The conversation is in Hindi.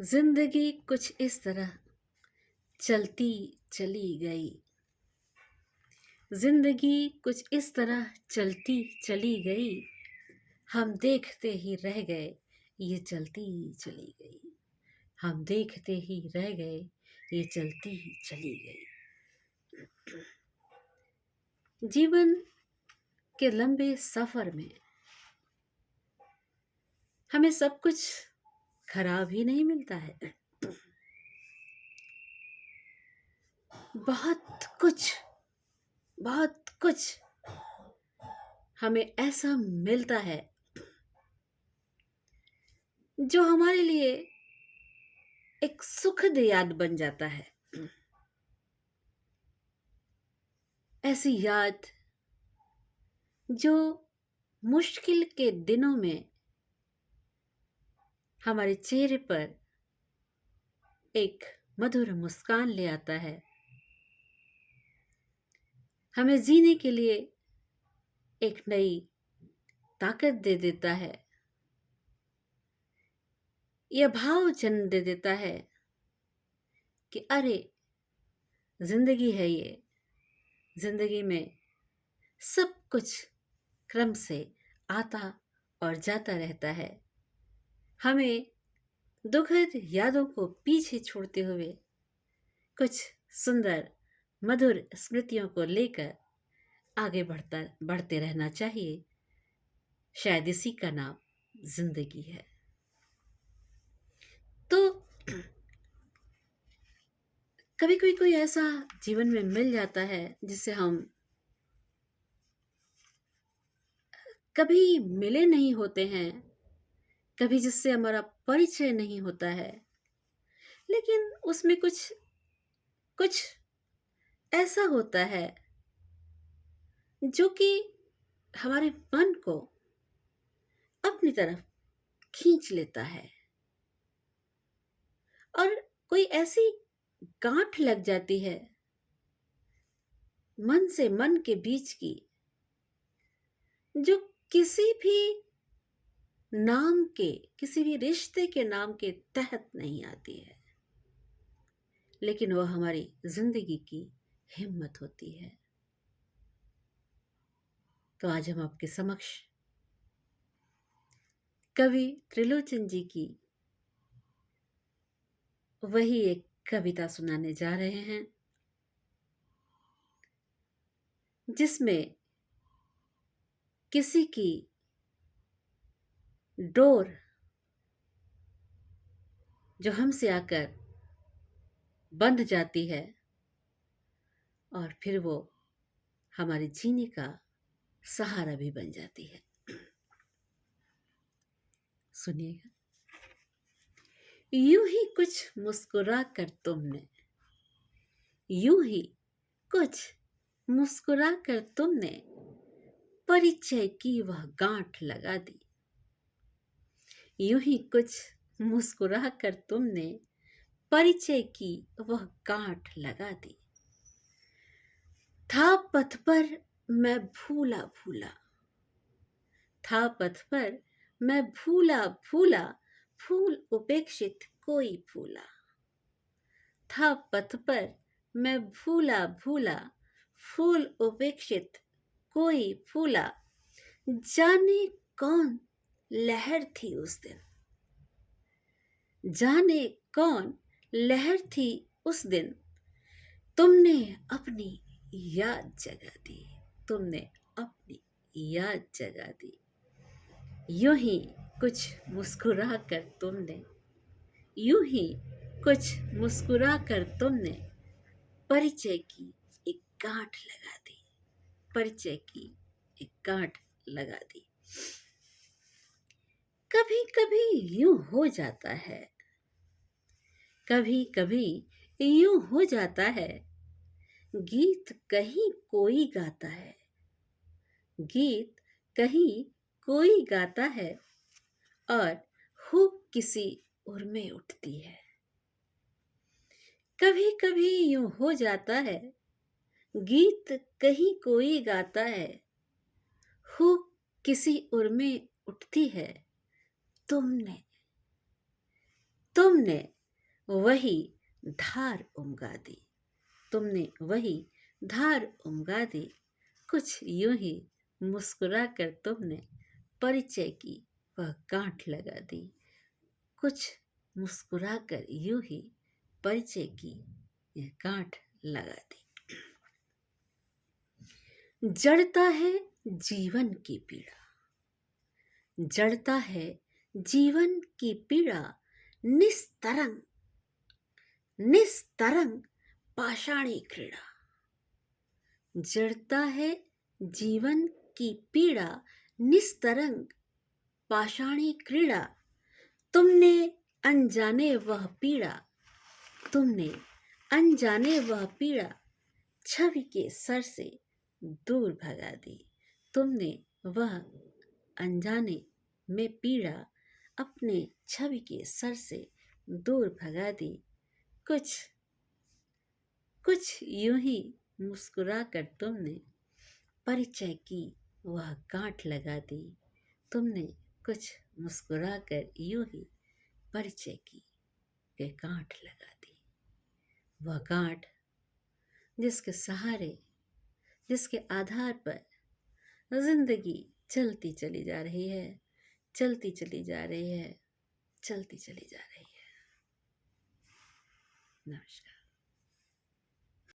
जिंदगी कुछ इस तरह चलती चली गई। जिंदगी कुछ इस तरह चलती चली गई। हम देखते ही रह गए, ये चलती चली गई। हम देखते ही रह गए, ये चलती चली गई। जीवन के लंबे सफर में हमें सब कुछ खराब ही नहीं मिलता है। बहुत कुछ बहुत कुछ हमें ऐसा मिलता है जो हमारे लिए एक सुखद याद बन जाता है। ऐसी याद जो मुश्किल के दिनों में हमारे चेहरे पर एक मधुर मुस्कान ले आता है, हमें जीने के लिए एक नई ताकत दे देता है। यह भाव जन्म दे देता है कि अरे, जिंदगी है ये। जिंदगी में सब कुछ क्रम से आता और जाता रहता है। हमें दुखद यादों को पीछे छोड़ते हुए कुछ सुंदर मधुर स्मृतियों को लेकर आगे बढ़ते रहना चाहिए। शायद इसी का नाम जिंदगी है। तो कभी कोई कोई ऐसा जीवन में मिल जाता है जिससे हम कभी मिले नहीं होते हैं, कभी जिससे हमारा परिचय नहीं होता है, लेकिन उसमें कुछ कुछ ऐसा होता है जो कि हमारे मन को अपनी तरफ खींच लेता है और कोई ऐसी गांठ लग जाती है मन से मन के बीच की, जो किसी भी नाम के, किसी भी रिश्ते के नाम के तहत नहीं आती है, लेकिन वह हमारी जिंदगी की हिम्मत होती है। तो आज हम आपके समक्ष कवि त्रिलोचन जी की वही एक कविता सुनाने जा रहे हैं, जिसमें किसी की डोर जो हमसे आकर बंध जाती है और फिर वो हमारे जीने का सहारा भी बन जाती है। सुनिएगा। यूं ही कुछ मुस्कुरा कर तुमने, यूं ही कुछ मुस्कुरा कर तुमने परिचय की वह गांठ लगा दी। यूं ही कुछ मुस्कुरा कर तुमने परिचय की वह गांठ लगा दी। था पथ पर मैं भूला भूला, था पथ पर मैं भूला भूला, फूल उपेक्षित कोई भूला। था पथ पर मैं भूला भूला, फूल उपेक्षित कोई भूला। जाने कौन लहर थी उस दिन, जाने कौन लहर थी उस दिन, तुमने अपनी याद जगा दी, तुमने अपनी याद जगा दी। यूं ही कुछ मुस्कुरा कर तुमने, यूं ही कुछ मुस्कुरा कर तुमने परिचय की एक गांठ लगा दी, परिचय की एक गांठ लगा दी। कभी कभी यूं हो जाता है, कभी कभी यूं हो जाता है, गीत कहीं कोई गाता है, गीत कहीं कोई गाता है और हुक किसी उर में उठती है। कभी कभी यूं हो जाता है, गीत कहीं कोई गाता है, हुक किसी उर में उठती है। तुमने तुमने वही धार उमगा दी, तुमने वही धार उमगा दी। कुछ यूं ही मुस्कुरा कर तुमने परिचय की वह गांठ लगा दी। कुछ मुस्कुरा कर यूं ही परिचय की यह गांठ लगा दी। जड़ता है जीवन की पीड़ा, जड़ता है जीवन की पीड़ा, निस्तरंग निस्तरंग पाषाणी क्रीड़ा। जड़ता है जीवन की पीड़ा, निस्तरंग पाषाणी क्रीड़ा। तुमने अनजाने वह पीड़ा, तुमने अनजाने वह पीड़ा छवि के सर से दूर भगा दी। तुमने वह अनजाने में पीड़ा अपने छवि के सर से दूर भगा दी। कुछ कुछ यूं ही मुस्कुरा कर तुमने परिचय की वह गांठ लगा दी। तुमने कुछ मुस्कुरा कर यूं ही परिचय की वह गांठ लगा दी। वह गांठ जिसके सहारे, जिसके आधार पर जिंदगी चलती चली जा रही है, चलती चली जा रही है, चलती चली जा रही है। नमस्कार।